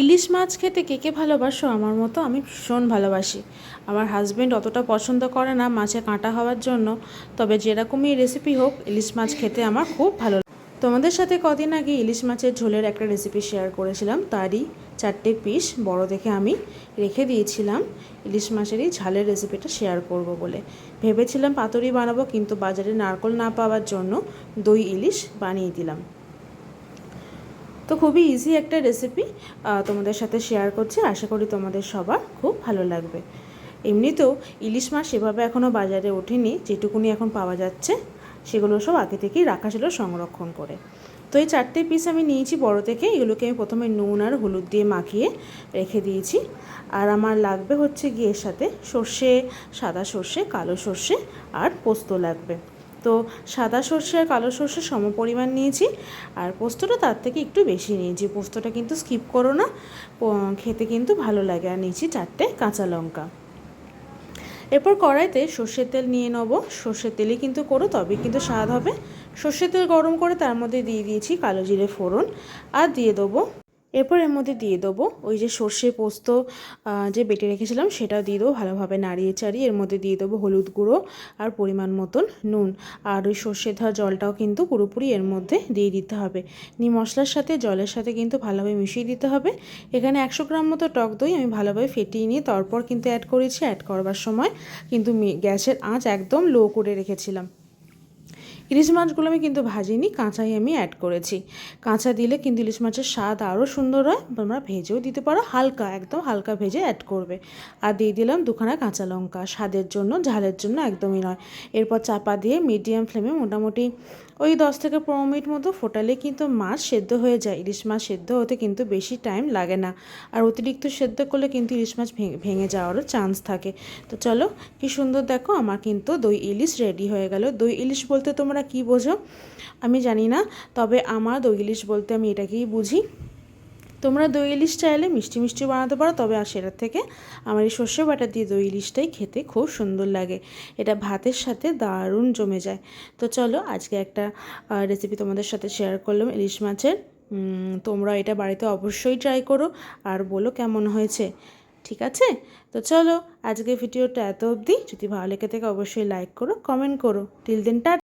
ইলিশ মাছ খেতে কে কে ভালোবাসো? আমার মতো আমি ভীষণ ভালোবাসি। আমার হাজব্যান্ড অতটা পছন্দ করে না মাছে কাঁটা হওয়ার জন্য, তবে যেরকমই রেসিপি হোক ইলিশ মাছ খেতে আমার খুব ভালো লাগে। তোমাদের সাথে কদিন আগে ইলিশ মাছের ঝোলের একটা রেসিপি শেয়ার করেছিলাম, তারই 4টে পিস বড় দেখে আমি রেখে দিয়েছিলাম ইলিশ মাছেরই ঝালের রেসিপিটা শেয়ার করব বলে। ভেবেছিলাম পাতুরি বানাবো, কিন্তু বাজারে নারকেল না পাওয়ার জন্য দই ইলিশ বানিয়ে দিলাম। তো খুবই ইজি একটা রেসিপি তোমাদের সাথে শেয়ার করছি, আশা করি তোমাদের সবার খুব ভালো লাগবে। এমনিতেও ইলিশ মাছ সেভাবে এখনও বাজারে ওঠেনি, যেটুকুনি এখন পাওয়া যাচ্ছে সেগুলো সব আগে থেকেই রাখা ছিল সংরক্ষণ করে। তো এই 4টে পিস আমি নিয়েছি বড় থেকে, এগুলোকে আমি প্রথমে নুন আর হলুদ দিয়ে মাখিয়ে রেখে দিয়েছি। আর আমার লাগবে হচ্ছে গিয়ে এর সাথে সর্ষে, সাদা সর্ষে, কালো সর্ষে আর পোস্ত লাগবে। তো সাদা সর্ষে আর কালো সর্ষে সমপরিমাণ নিয়েছি, আর পোস্তটা তার থেকে একটু বেশি নিয়েছি। পোস্তটা কিন্তু স্কিপ করো না, খেতে কিন্তু ভালো লাগে। আর নিয়েছি 4টে কাঁচা লঙ্কা। এরপর কড়াইতে সর্ষের তেল নিয়ে নেব। সর্ষের তেলই কিন্তু করো, তবে কিন্তু স্বাদ হবে। সর্ষের তেল গরম করে তার মধ্যে দিয়ে দিয়েছি কালো জিরে ফোড়ন, আর দিয়ে দেবো এরপর এর মধ্যে দিয়ে দেবো ওই যে সর্ষে পোস্ত যে বেটে রেখেছিলাম সেটাও দিয়ে দেবো, ভালোভাবে নাড়িয়ে চাড়িয়ে এর মধ্যে দিয়ে দেবো হলুদ গুঁড়ো আর পরিমাণ মতন নুন। আর ওই সর্ষে ধোয়া জলটাও কিন্তু পুরোপুরি এর মধ্যে দিয়ে দিতে হবে। মশলার সাথে জলের সাথে কিন্তু ভালোভাবে মিশিয়ে দিতে হবে। এখানে 100 গ্রাম মতো টক দই আমি ভালোভাবে ফেটিয়ে নিয়ে তারপর কিন্তু অ্যাড করেছি। অ্যাড করবার সময় কিন্তু গ্যাসের আঁচ একদম লো করে রেখেছিলাম। ইলিশ মাছগুলো আমি কিন্তু ভাজিনি, কাঁচাই আমি অ্যাড করেছি। কাঁচা দিলে কিন্তু ইলিশ মাছের স্বাদ আরও সুন্দর হয়। তোমরা ভেজেও দিতে পারো, হালকা একদম হালকা ভেজে অ্যাড করবে। আর দিয়ে দিলাম 2খানা কাঁচা লঙ্কা, স্বাদের জন্য, ঝালের জন্য একদমই নয়। এরপর চাপা দিয়ে মিডিয়াম ফ্লেমে মোটামুটি ওই 10 থেকে 15 মিনিট মতো ফোটালে কিন্তু মাছ সেদ্ধ হয়ে যায়। ইলিশ মাছ সেদ্ধ হতে কিন্তু বেশি টাইম লাগে না, আর অতিরিক্ত সেদ্ধ করলে কিন্তু ইলিশ মাছ ভেঙে যাওয়ারও চান্স থাকে। তো চলো কি সুন্দর, দেখো আমার কিন্তু দই ইলিশ রেডি হয়ে গেল। দই ইলিশ বলতে তোমরা কি বোঝো আমি জানি না, তবে আমার দই ইলিশ বলতে আমি এটাকেই বুঝি। তোমরা দই ইলিশ চাইলে মিষ্টি মিষ্টি বানাতে পারো, তবে আর সেটার থেকে আমার এই সর্ষে বাটা দিয়ে দই ইলিশটাই খেতে খুব সুন্দর লাগে। এটা ভাতের সাথে দারুণ জমে যায়। তো চলো আজকে একটা রেসিপি তোমাদের সাথে শেয়ার করলাম ইলিশ মাছের। তোমরা এটা বাড়িতে অবশ্যই ট্রাই করো আর বলো কেমন হয়েছে। ঠিক আছে, তো চলো আজকে ভিডিওটা এত অবধি। যদি ভালো লেগে থাকে অবশ্যই লাইক করো, কমেন্ট করো। টিল দেন টা।